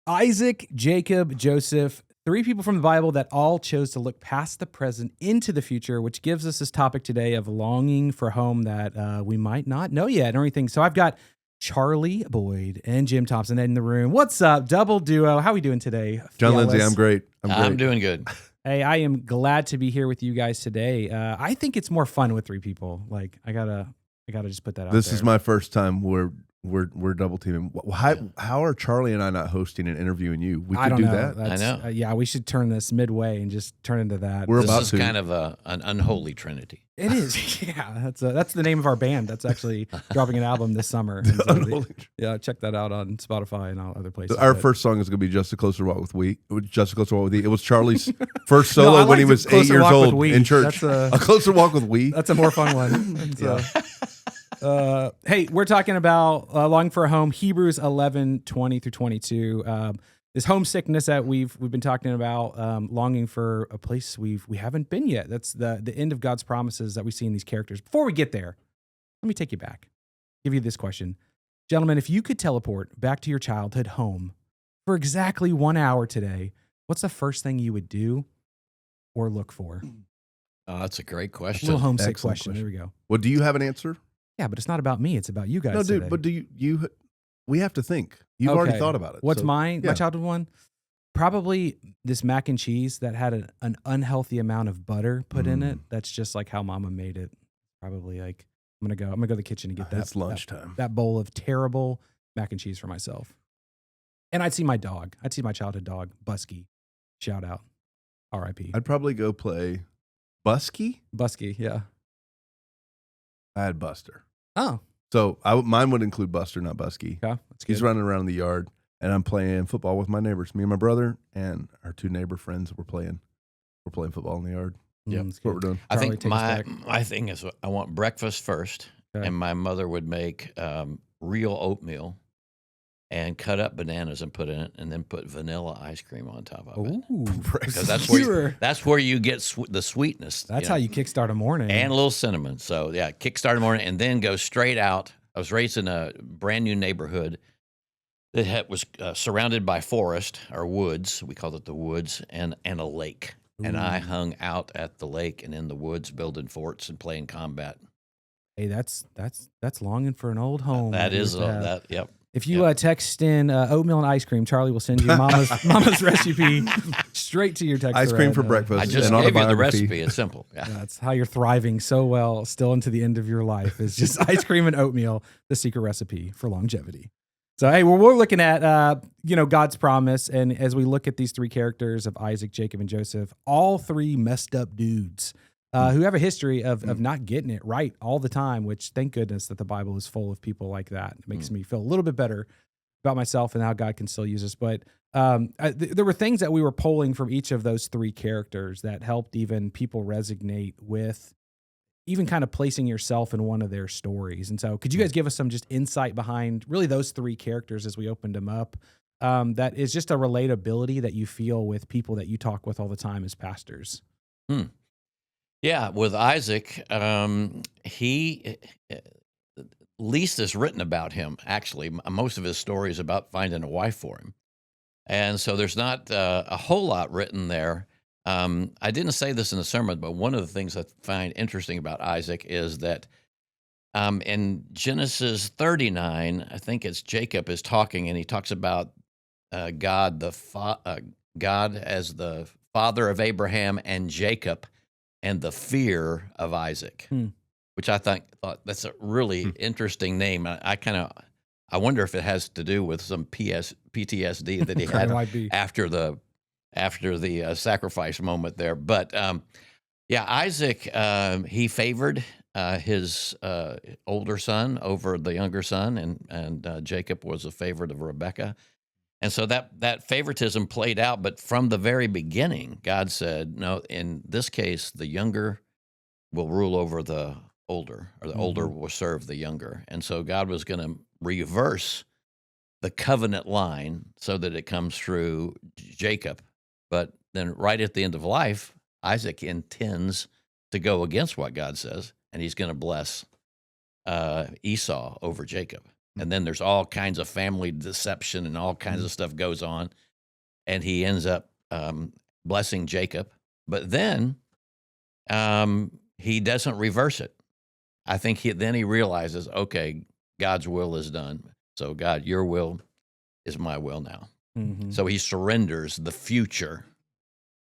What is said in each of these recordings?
Isaac, Jacob, Joseph, three people from the Bible that all chose to look past the present into the future, which gives us this topic today of longing for home that we might not know yet or anything. So I've got Charlie Boyd and Jim Thompson in the room. What's up, double duo? How are we doing today? John Lindsay, I'm great. I'm doing good. Hey, I am glad to be here with you guys today. I think it's more fun with three people. Like I gotta just put that out there. This is my first time we're double teaming. How are Charlie and I not hosting and interviewing you? We could do that. I know. Yeah, we should turn this midway and just turn into that. This is kind of an unholy trinity. It is. Yeah, that's the name of our band. That's actually dropping an album this summer. Yeah, check that out on Spotify and all other places. Our first song is going to be "Just a Closer Walk with We." Just a closer walk with We. It was Charlie's first solo when he was 8 years old in church. A closer walk with We. That's a more fun one. So, hey, we're talking about longing for a home. Hebrews 11:20-22. This homesickness that we've been talking about, longing for a place we haven't been yet. That's the end of God's promises that we see in these characters. Before we get there, let me take you back. Give you this question. Gentlemen, if you could teleport back to your childhood home for exactly 1 hour today, what's the first thing you would do or look for? Oh, that's a great question. A little homesick question. There we go. Well, do you have an answer? Yeah, but it's not about me. It's about you guys. No, dude. Today. But do you? We have to think. You've already thought about it. What's mine? Yeah. My childhood one? Probably this mac and cheese that had an unhealthy amount of butter put in it. That's just like how Mama made it. Probably like I'm gonna go to the kitchen and get that. It's lunchtime. That bowl of terrible mac and cheese for myself. And I'd see my dog. I'd see my childhood dog, Busky. Shout out, R.I.P. I'd probably go play Busky. Busky, yeah. I had Buster. Oh. So mine would include Buster, not Busky. Yeah, that's good. He's running around the yard, and I'm playing football with my neighbors. Me and my brother and our two neighbor friends. We're playing football in the yard. Yeah, that's what we're doing. I think my thing is I want breakfast first, and my mother would make real oatmeal and cut up bananas and put in it, and then put vanilla ice cream on top of it. Because that's where you get the sweetness. That's how you kickstart a morning. And a little cinnamon. So yeah, kickstart a morning and then go straight out. I was raised in a brand new neighborhood that was surrounded by forest or woods. We called it the woods and a lake. Ooh. And I hung out at the lake and in the woods building forts and playing combat. Hey, that's longing for an old home. That is that. Yep. If you text in oatmeal and ice cream, Charlie will send you mama's recipe straight to your text. Ice cream for breakfast. I just gave you the recipe. It's simple. Yeah. That's how you're thriving so well still into the end of your life is just ice cream and oatmeal, the secret recipe for longevity. So, hey, we're looking at, God's promise. And as we look at these three characters of Isaac, Jacob, and Joseph, all three messed up dudes who have a history of not getting it right all the time, which thank goodness that the Bible is full of people like that. It makes me feel a little bit better about myself and how God can still use us. But there were things that we were pulling from each of those three characters that helped even people resonate with even kind of placing yourself in one of their stories. And so could you guys give us some just insight behind really those three characters as we opened them up? That is just a relatability that you feel with people that you talk with all the time as pastors. Yeah, with Isaac, he least is written about him, actually. Most of his story is about finding a wife for him. And so there's not a whole lot written there. I didn't say this in the sermon, but one of the things I find interesting about Isaac is that in Genesis 39, I think it's Jacob is talking, and he talks about God as the father of Abraham and Jacob, and the fear of Isaac, which I thought that's a really interesting name. I wonder if it has to do with some PTSD that he had after the sacrifice moment there. But Isaac, he favored his older son over the younger son, and Jacob was a favorite of Rebekah. And so that favoritism played out, but from the very beginning, God said, no, in this case, the younger will rule over the older, or the older will serve the younger. And so God was going to reverse the covenant line so that it comes through Jacob. But then right at the end of life, Isaac intends to go against what God says, and he's going to bless Esau over Jacob. And then there's all kinds of family deception and all kinds of stuff goes on. And he ends up blessing Jacob. But then he doesn't reverse it. I think then he realizes, okay, God's will is done. So God, your will is my will now. Mm-hmm. So he surrenders the future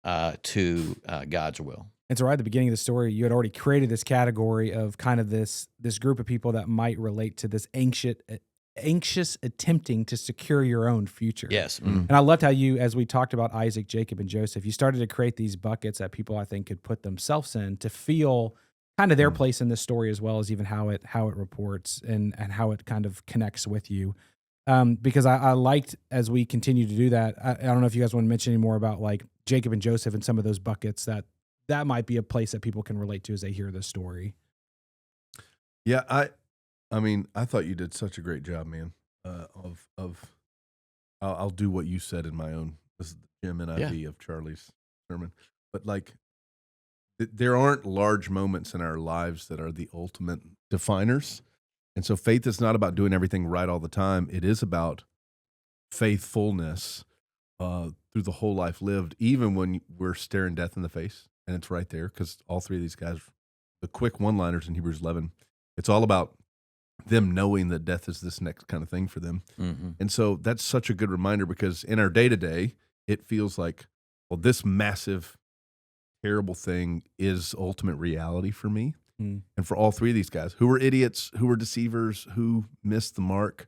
to God's will. And so right at the beginning of the story, you had already created this category of kind of this group of people that might relate to this anxious attempting to secure your own future. Yes. Mm-hmm. And I loved how you, as we talked about Isaac, Jacob, and Joseph, you started to create these buckets that people, I think, could put themselves in to feel kind of their place in this story, as well as even how it reports and how it kind of connects with you. Because I liked, as we continue to do that, I don't know if you guys want to mention any more about like Jacob and Joseph and some of those buckets that might be a place that people can relate to as they hear this story. Yeah, I mean, I thought you did such a great job, man. I'll do what you said in my own. This is the Jim NIV of Charlie's sermon, but like, there aren't large moments in our lives that are the ultimate definers, and so faith is not about doing everything right all the time. It is about faithfulness through the whole life lived, even when we're staring death in the face. And it's right there, because all three of these guys, the quick one-liners in Hebrews 11, it's all about them knowing that death is this next kind of thing for them. Mm-hmm. And so that's such a good reminder, because in our day-to-day, it feels like, well, this massive, terrible thing is ultimate reality for me. Mm. And for all three of these guys, who were idiots, who were deceivers, who missed the mark,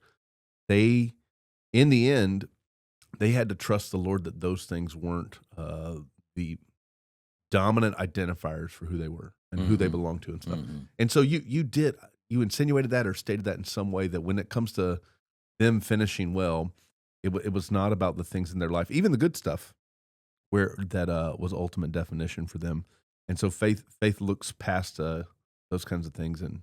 in the end, they had to trust the Lord that those things weren't the dominant identifiers for who they were and who they belonged to and stuff. Mm-hmm. And so you insinuated that or stated that in some way, that when it comes to them finishing well, it was not about the things in their life, even the good stuff, where that was ultimate definition for them. And so faith looks past those kinds of things. And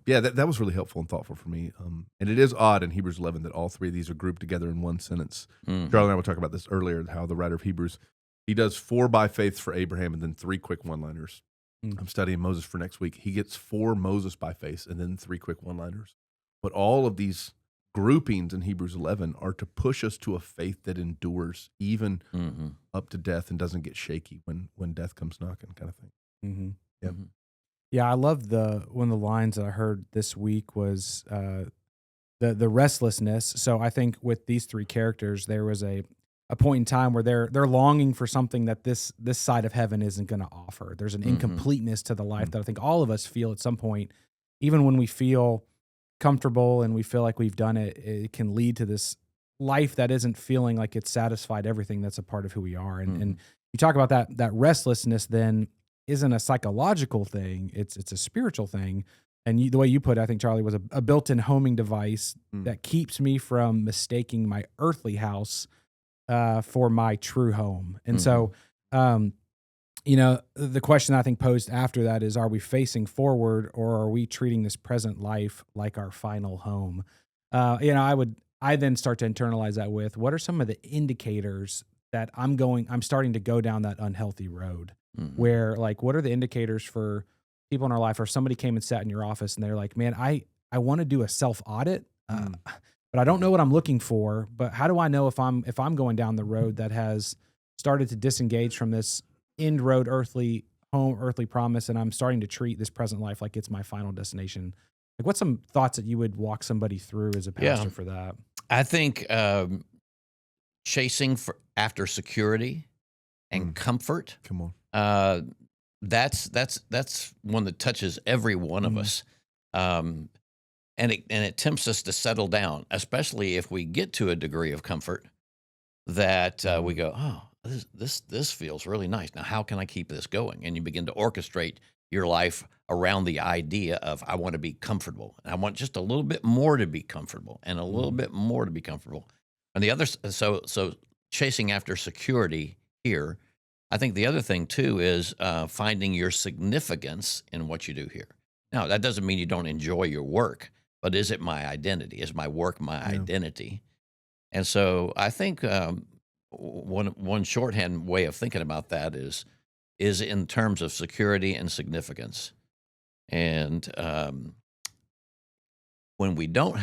that was really helpful and thoughtful for me. And it is odd in Hebrews 11 that all three of these are grouped together in one sentence. Mm-hmm. Charlie and I were talking about this earlier, how the writer of Hebrews, he does 4 by faith for Abraham and then 3 quick one-liners. Mm. I'm studying Moses for next week. He gets 4 Moses by faith and then 3 quick one-liners. But all of these groupings in Hebrews 11 are to push us to a faith that endures even up to death and doesn't get shaky when death comes knocking, kind of thing. Mm-hmm. Yeah. Mm-hmm. Yeah, I love one of the lines that I heard this week was the restlessness. So I think with these 3 characters, there was a point in time where they're longing for something that this side of heaven isn't going to offer. There's an incompleteness to the life that I think all of us feel at some point, even when we feel comfortable and we feel like we've done it. It can lead to this life that isn't feeling like it's satisfied everything that's a part of who we are. And you talk about that restlessness then isn't a psychological thing; it's a spiritual thing. And the way you put it, I think, Charlie, was a built-in homing device that keeps me from mistaking my earthly house for my true home. And so, the question I think posed after that is, are we facing forward or are we treating this present life like our final home? I then start to internalize that with, what are some of the indicators that I'm starting to go down that unhealthy road? Mm-hmm. Where, like, what are the indicators for people in our life, or somebody came and sat in your office and they're like, man, I want to do a self-audit, but I don't know what I'm looking for. But how do I know if I'm going down the road that has started to disengage from this end road, earthly home, earthly promise, and I'm starting to treat this present life like it's my final destination? Like, what's some thoughts that you would walk somebody through as a pastor for that? I think chasing after security and comfort. Come on. That's one that touches every one of us. And it tempts us to settle down, especially if we get to a degree of comfort that we go, oh, this feels really nice. Now, how can I keep this going? And you begin to orchestrate your life around the idea of, I want to be comfortable. And I want just a little bit more to be comfortable and a little bit more to be comfortable. And the other, so chasing after security here, I think the other thing too is finding your significance in what you do here. Now, that doesn't mean you don't enjoy your work, but is it my identity? Is my work my identity? And so I think one shorthand way of thinking about that is in terms of security and significance. And when we don't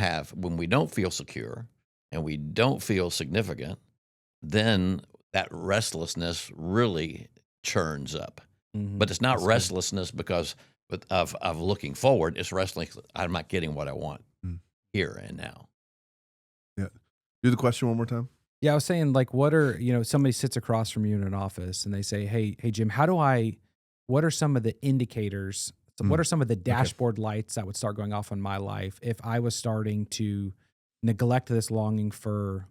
feel secure and we don't feel significant, then that restlessness really churns up. But it's not That's good. restlessness because of looking forward. It's restless. I'm not getting what I want here and now. Yeah. Do the question one more time. Yeah, I was saying, like, what are, somebody sits across from you in an office and they say, hey, Jim, what are some of the indicators? What are some of the dashboard lights that would start going off in my life if I was starting to neglect this longing for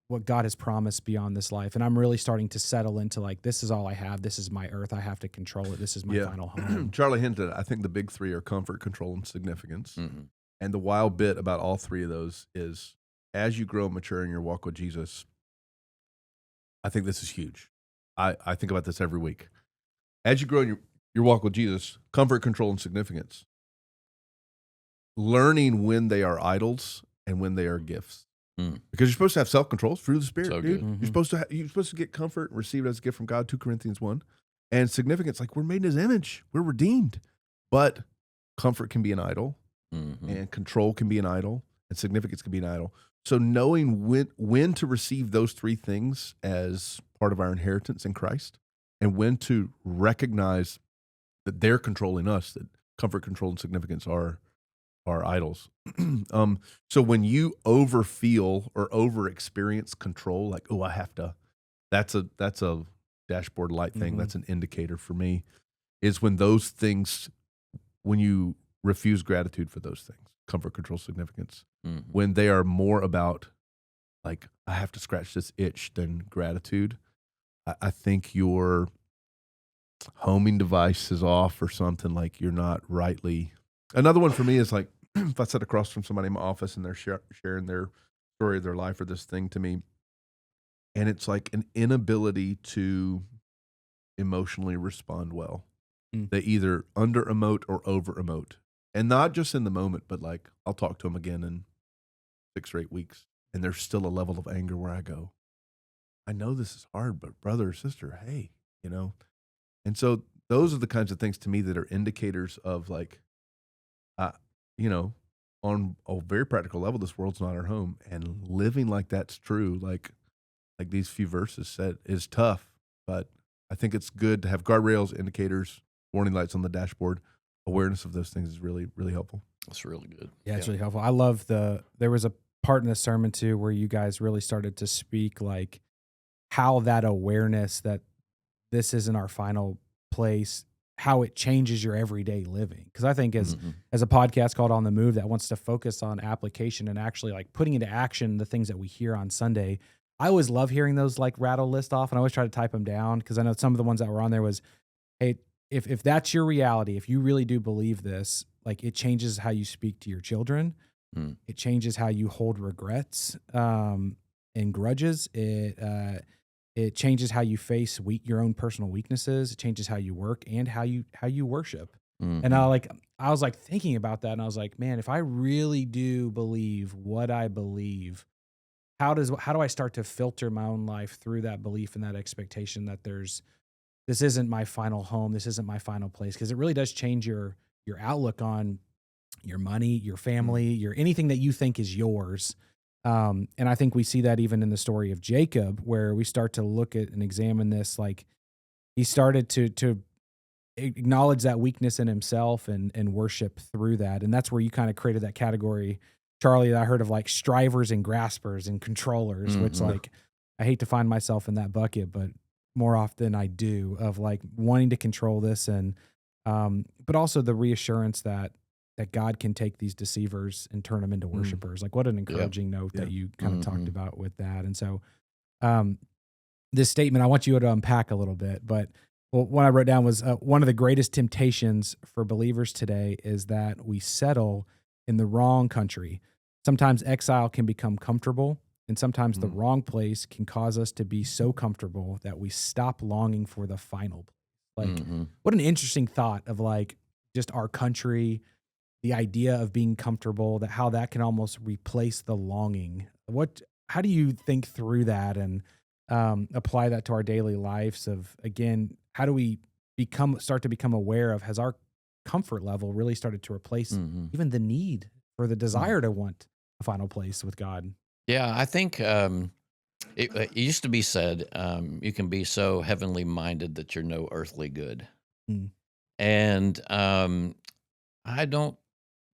what God has promised beyond this life? And I'm really starting to settle into, like, this is all I have. This is my earth. I have to control it. This is my final home. Charlie hinted, I think the big three are comfort, control, and significance. Mm-hmm. And the wild bit about all three of those is as you grow and mature in your walk with Jesus, I think this is huge. I think about this every week. As you grow in your walk with Jesus, comfort, control, and significance. Learning when they are idols and when they are gifts. Because you're supposed to have self-control, fruit of the Spirit, So dude. good. You're supposed to get comfort and receive it as a gift from God, 2 Corinthians 1. And significance, like we're made in his image. We're redeemed. But comfort can be an idol, and control can be an idol, and significance can be an idol. So knowing when to receive those three things as part of our inheritance in Christ, and when to recognize that they're controlling us, that comfort, control, and significance are idols. So when you overfeel or over-experience control, like, oh, I have to, that's a dashboard light thing. That's an indicator for me, is when those things, when you refuse gratitude for those things, comfort, control, significance, when they are more about, like, I have to scratch this itch than gratitude, I think your homing device is off or something, like you're not rightly. Another one for me is like, if I sit across from somebody in my office and they're sharing their story of their life or this thing to me, and it's like an inability to emotionally respond well. They either under emote or over emote, and not just in the moment, but like I'll talk to them again in 6 or 8 weeks, and there's still a level of anger where I go, I know this is hard, but brother or sister, hey, And so those are the kinds of things to me that are indicators of like, on a very practical level, this world's not our home, and living like that's true, like these few verses said, is tough. But I think it's good to have guardrails, indicators, warning lights on the dashboard. Awareness of those things is really, really helpful. That's really good. Yeah, it's really helpful. I love there was a part in the sermon too where you guys really started to speak like how that awareness that this isn't our final place, how it changes your everyday living. Because I think as a podcast called On the Move that wants to focus on application and actually like putting into action the things that we hear on Sunday, I always love hearing those like rattle list off, and I always try to type them down because I know some of the ones that were on there was, hey, if that's your reality, if you really do believe this, like it changes how you speak to your children. It changes how you hold regrets and grudges. It changes how you face your own personal weaknesses. It changes how you work and how you worship. And I was like thinking about that, and I was like, man, if I really do believe what I believe, how do I start to filter my own life through that belief and that expectation that this isn't my final home, this isn't my final place? Because it really does change your outlook on your money, your family, your anything that you think is yours. And I think we see that even in the story of Jacob, where we start to look at and examine this. Like he started to acknowledge that weakness in himself and worship through that. And that's where you kind of created that category, Charlie, that I heard of like strivers and graspers and controllers, which like, I hate to find myself in that bucket, but more often I do, of like wanting to control this. And, but also the reassurance that God can take these deceivers and turn them into worshipers. Like what an encouraging note that you kind of talked about with that. And so, this statement, I want you to unpack a little bit, but what I wrote down was one of the greatest temptations for believers today is that we settle in the wrong country. Sometimes exile can become comfortable, and sometimes the wrong place can cause us to be so comfortable that we stop longing for the final place. Like, what an interesting thought of like just our country, the idea of being comfortable, that how that can almost replace the longing. How do you think through that and apply that to our daily lives of, again, how do we start to become aware of, has our comfort level really started to replace even the need for the desire to want a final place with God. Yeah, I think it used to be said, you can be so heavenly minded that you're no earthly good. Mm. And I don't,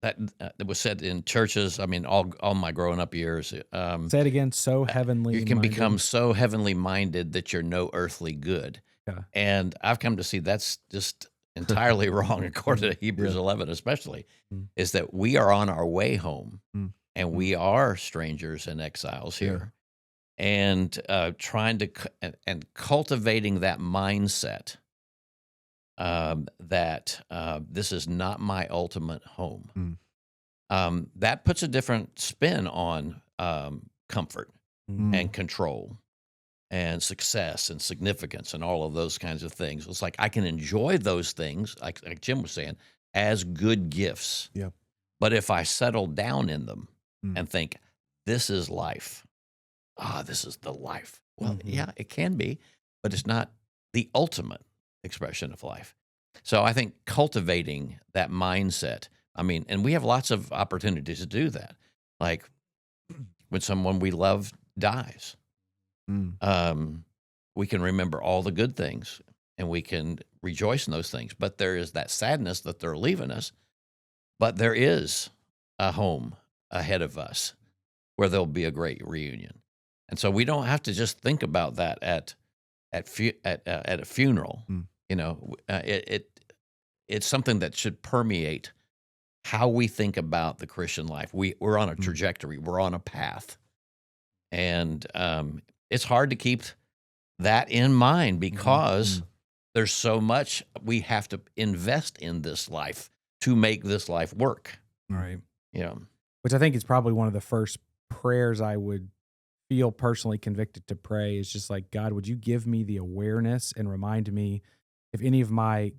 that it was said in churches. I mean, all my growing up years, Say it again. So heavenly you can minded. become so heavenly minded that you're no earthly good. Yeah. And I've come to see that's just entirely wrong, according to Hebrews 11, especially, is that we are on our way home and we are strangers and exiles here. And trying to and cultivating that mindset that this is not my ultimate home. That puts a different spin on comfort and control and success and significance and all of those kinds of things. It's like I can enjoy those things, like Jim was saying, as good gifts. Yeah. But if I settle down in them and think, this is life, this is the life. Well, yeah, it can be, but it's not the ultimate expression of life. So I think cultivating that mindset, I mean, and we have lots of opportunities to do that. Like when someone we love dies, we can remember all the good things and we can rejoice in those things. But there is that sadness that they're leaving us. But there is a home ahead of us where there'll be a great reunion. And so we don't have to just think about that at a funeral. You know, it's something that should permeate how we think about the Christian life. We're on a trajectory. We're on a path. And it's hard to keep that in mind because there's so much we have to invest in this life to make this life work. Right. Yeah. Which I think is probably one of the first prayers I would feel personally convicted to pray is just like, God, would you give me the awareness and remind me if any of my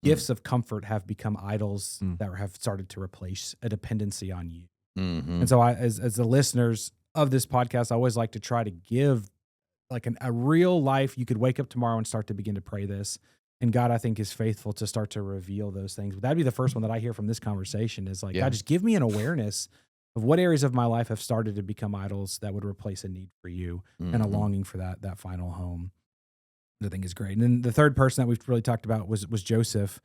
gifts of comfort have become idols that have started to replace a dependency on you. And so I, as the listeners of this podcast, I always like to try to give like a real life. You could wake up tomorrow and start to begin to pray this. And God, I think, is faithful to start to reveal those things. But that'd be the first one that I hear from this conversation is like, God, just give me an awareness of what areas of my life have started to become idols that would replace a need for you and a longing for that final home. I think is great. And then the third person that we've really talked about was Joseph.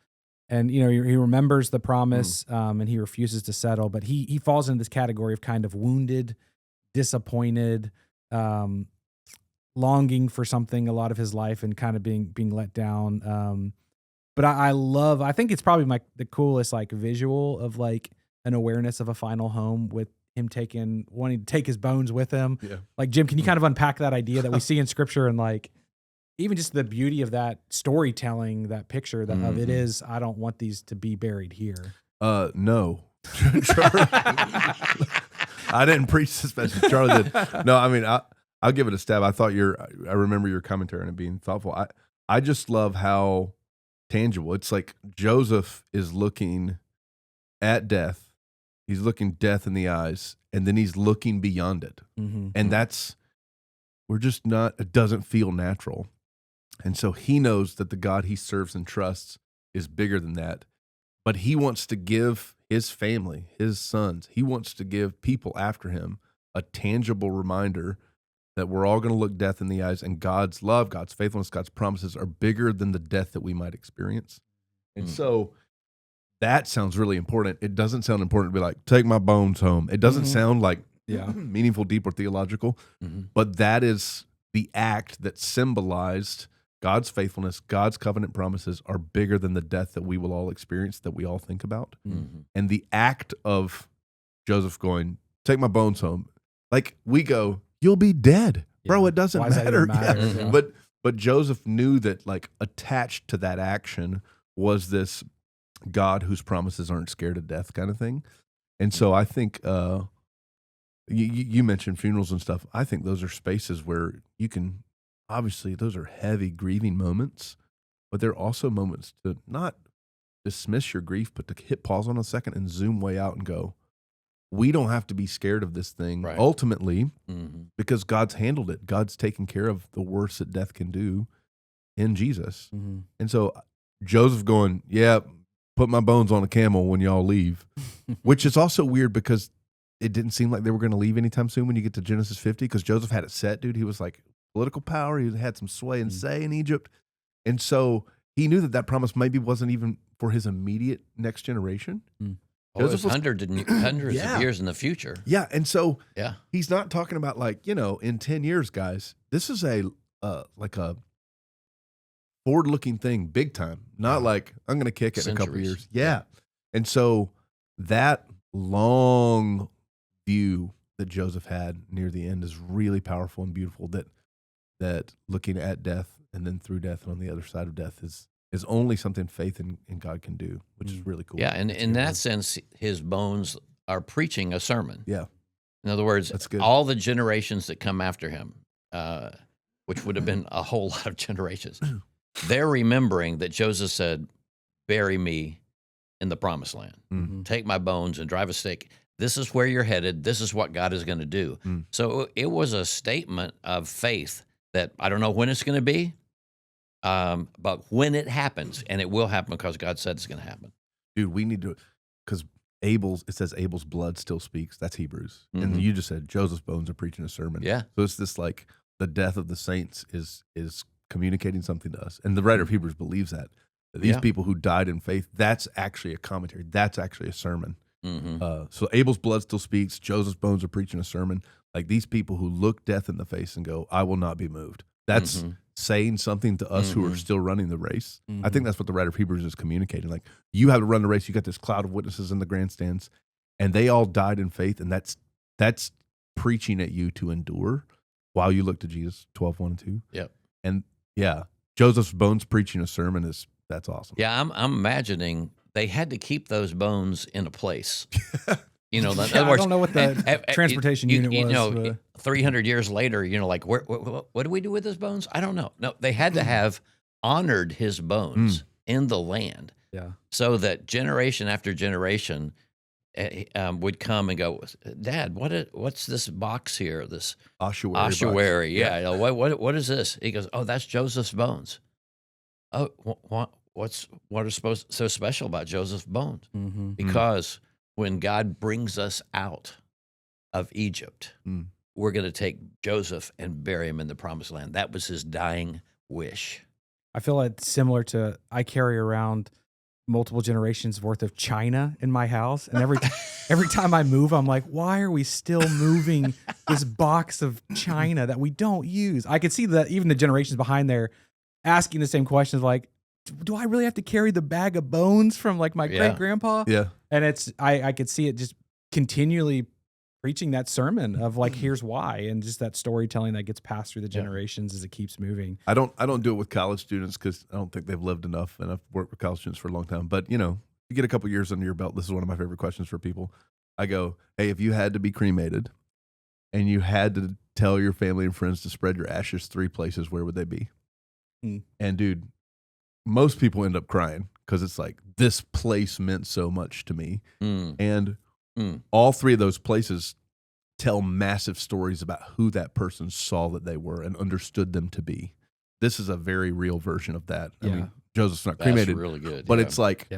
And, you know, he remembers the promise and he refuses to settle, but he falls into this category of kind of wounded, disappointed, longing for something a lot of his life and kind of being let down. But I think it's probably the coolest like visual of like an awareness of a final home with him wanting to take his bones with him. Yeah. Like, Jim, can you kind of unpack that idea that we see in scripture and like, even just the beauty of that storytelling, that picture of it is, I don't want these to be buried here. No. I didn't preach this message. Charlie did. No, I mean, I'll give it a stab. I remember your commentary on it being thoughtful. I just love how tangible. It's like Joseph is looking at death. He's looking death in the eyes, and then he's looking beyond it. And it doesn't feel natural. And so he knows that the God he serves and trusts is bigger than that. But he wants to give his family, his sons, he wants to give people after him a tangible reminder that we're all going to look death in the eyes, and God's love, God's faithfulness, God's promises are bigger than the death that we might experience. And so that sounds really important. It doesn't sound important to be like, take my bones home. It doesn't sound like meaningful, deep, or theological, but that is the act that symbolized God's faithfulness, God's covenant promises are bigger than the death that we will all experience, that we all think about. And the act of Joseph going, take my bones home. Like we go, you'll be dead. Bro, it doesn't matter. But Joseph knew that like attached to that action was this God whose promises aren't scared of death kind of thing. And so I think you mentioned funerals and stuff. I think those are spaces where you can, obviously those are heavy grieving moments, but they're also moments to not dismiss your grief, but to hit pause on a second and zoom way out and go, we don't have to be scared of this thing ultimately because God's handled it. God's taken care of the worst that death can do in Jesus. And so Joseph going, yeah, put my bones on a camel when y'all leave, which is also weird because it didn't seem like they were going to leave anytime soon when you get to Genesis 50, because Joseph had it set, dude. He was like political power. He had some sway and say in Egypt. And so he knew that promise maybe wasn't even for his immediate next generation. Well, it was hundreds of years in the future. Yeah. And so yeah, he's not talking about like, in 10 years, guys, this is like a forward-looking thing, big time. Not like I'm going to kick it in a couple of years. Yeah. And so that long view that Joseph had near the end is really powerful and beautiful. That looking at death and then through death and on the other side of death is only something faith in God can do, which is really cool. Yeah, and in that sense, his bones are preaching a sermon. Yeah. In other words, that's good. All the generations that come after him, which would have been a whole lot of generations, they're remembering that Joseph said, bury me in the promised land. Mm-hmm. Take my bones and drive a stake. This is where you're headed. This is what God is going to do. So it was a statement of faith that I don't know when it's going to be, but when it happens, and it will happen because God said it's going to happen. Dude, we need to, because it says Abel's blood still speaks. That's Hebrews. And you just said Joseph's bones are preaching a sermon. Yeah. So it's this like the death of the saints is communicating something to us. And the writer of Hebrews believes that these people who died in faith, that's actually a commentary. That's actually a sermon. So Abel's blood still speaks. Joseph's bones are preaching a sermon. Like these people who look death in the face and go, I will not be moved. That's saying something to us who are still running the race. I think that's what the writer of Hebrews is communicating. Like you have to run the race. You got this cloud of witnesses in the grandstands, and they all died in faith. And that's preaching at you to endure while you look to Jesus, 12:1 and 2. Yep. And Joseph's bones preaching a sermon that's awesome. Yeah, I'm imagining they had to keep those bones in a place. In other words, I don't know what the transportation unit was. 300 years later, like what do we do with his bones? I don't know. No, they had to have honored his bones in the land. Yeah. So that generation after generation would come and go, Dad, what's this box here? This ossuary. Yeah. What is this? He goes, oh, that's Joseph's bones. Oh, what is so special about Joseph's bones? Because when God brings us out of Egypt, we're going to take Joseph and bury him in the promised land. That was his dying wish. I feel like it's similar to, I carry around multiple generations worth of china in my house. And every time I move, I'm like, why are we still moving this box of china that we don't use? I could see that even the generations behind there asking the same questions, like, do I really have to carry the bag of bones from like my great grandpa? Yeah. And I could see it just continually preaching that sermon of like, here's why, and just that storytelling that gets passed through the generations as it keeps moving. I don't do it with college students because I don't think they've lived enough, and I've worked with college students for a long time. But you get a couple years under your belt. This is one of my favorite questions for people. I go, hey, if you had to be cremated and you had to tell your family and friends to spread your ashes 3 places, where would they be? And dude, most people end up crying because it's like, this place meant so much to me. And all 3 of those places tell massive stories about who that person saw that they were and understood them to be. This is a very real version of that. I mean, Joseph's not cremated, really good, but it's like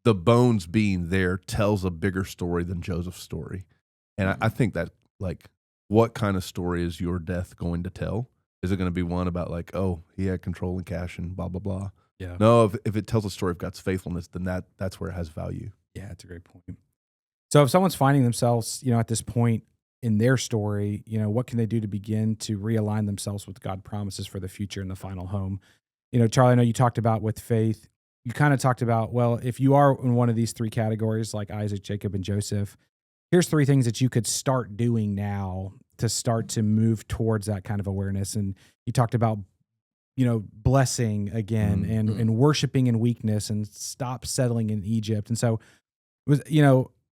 the bones being there tells a bigger story than Joseph's story. And I think that, like, what kind of story is your death going to tell? Is it going to be one about like, oh, he had control and cash and blah, blah, blah? Yeah. No, if it tells a story of God's faithfulness, then that's where it has value. Yeah, that's a great point. So if someone's finding themselves, at this point in their story, what can they do to begin to realign themselves with God's promises for the future and the final home? Charlie, I know you talked about with faith, you kind of talked about, well, if you are in one of these 3 categories, like Isaac, Jacob, and Joseph, here's 3 things that you could start doing now to start to move towards that kind of awareness. And you talked about, blessing again and worshiping in weakness and stop settling in Egypt. And so,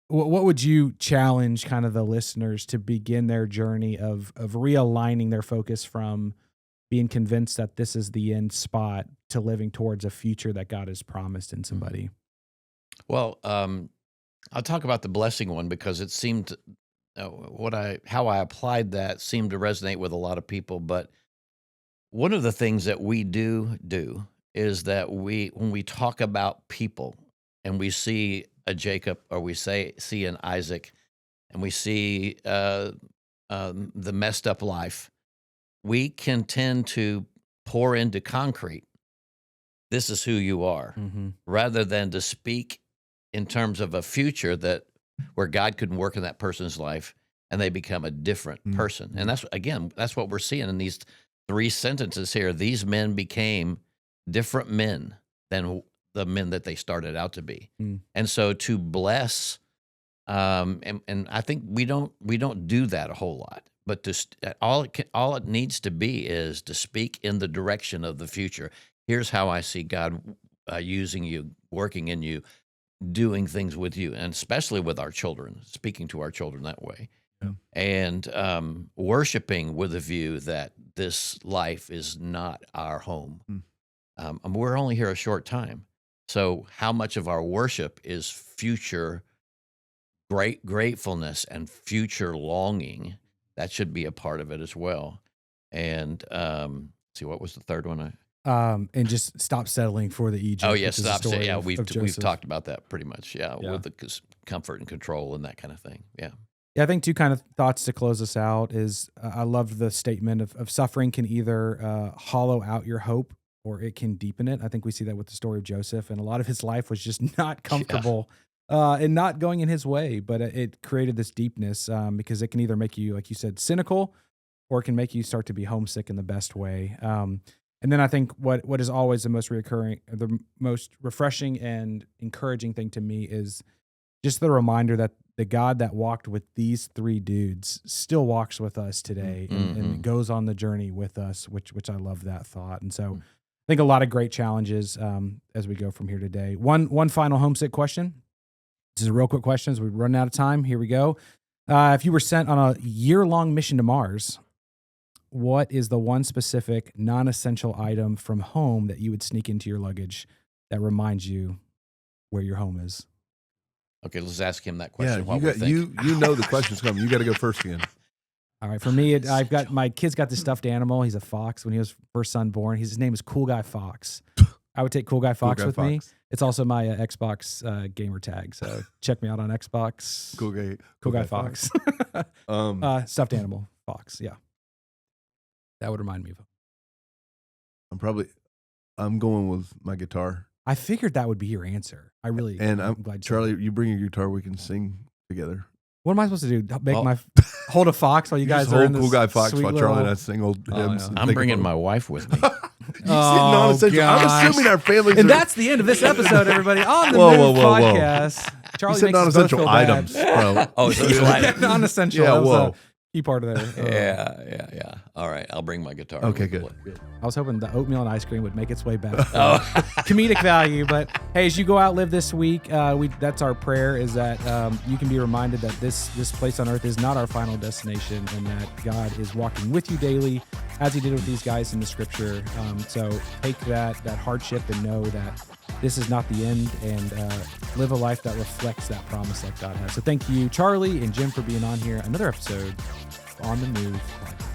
what would you challenge kind of the listeners to begin their journey of realigning their focus from being convinced that this is the end spot to living towards a future that God has promised in somebody? Well, I'll talk about the blessing one because it seemed how I applied that seemed to resonate with a lot of people. But one of the things that we do is that when we talk about people, and we see a Jacob, or we see an Isaac, and we see the messed up life, we can tend to pour into concrete, this is who you are, rather than to speak in terms of a future where God could work in that person's life and they become a different person. And that's what we're seeing in these 3 sentences here. These men became different men than the men that they started out to be. And so to bless, and I think we don't do that a whole lot. But all it needs to be is to speak in the direction of the future. Here's how I see God using you, working in you, doing things with you, and especially with our children, speaking to our children that way, and worshiping with a view that this life is not our home. We're only here a short time, so how much of our worship is future gratefulness and future longing? That should be a part of it as well. And see, what was the third one? And just stop settling for the Egypt. Oh yeah, stop. Yeah, we've talked about that pretty much. Yeah, with the comfort and control and that kind of thing. Yeah. Yeah, I think 2 kind of thoughts to close us out is I love the statement of suffering can either hollow out your hope or it can deepen it. I think we see that with the story of Joseph, and a lot of his life was just not comfortable. And not going in his way, but it created this deepness because it can either make you, like you said, cynical, or it can make you start to be homesick in the best way. And then I think what is always the most refreshing and encouraging thing to me is just the reminder that the God that walked with these 3 dudes still walks with us today and goes on the journey with us, which I love that thought. And so I think a lot of great challenges as we go from here today. One final homesick question. This is a real quick question as we run out of time. Here we go. If you were sent on a year-long mission to Mars, what is the one specific non-essential item from home that you would sneak into your luggage that reminds you where your home is? Okay, let's ask him that question. Yeah, you know the question's coming. You got to go first again. All right, for me, I've got my kid's got this stuffed animal. He's a fox. When he was first son born, his name is Cool Guy Fox. I would take Cool Guy Fox with me. It's also my Xbox gamer tag. So check me out on Xbox. Cool Guy Fox. Stuffed animal Fox. Yeah, that would remind me of him. I'm going with my guitar. I figured that would be your answer. I'm glad. Charlie, you bring your guitar. We can sing together. What am I supposed to do? Hold a fox while you guys are in this Cool Guy Fox while little... Charlie and I sing old hymns. I'm bringing my wife with me. I'm assuming our families. And that's the end of this episode, everybody. On the Move podcast. Charlie makes non-essential items, bro. Non-essential. Yeah, whoa. Key part of there. Yeah. All right, I'll bring my guitar. Okay, good. I was hoping the oatmeal and ice cream would make its way back. Comedic value, but hey, as you go out live this week, that's our prayer, is that you can be reminded that this place on earth is not our final destination, and that God is walking with you daily, as He did with these guys in the Scripture. So take that hardship and know that this is not the end, and live a life that reflects that promise that God has. So thank you, Charlie and Jim, for being on here. Another episode on the Move podcast.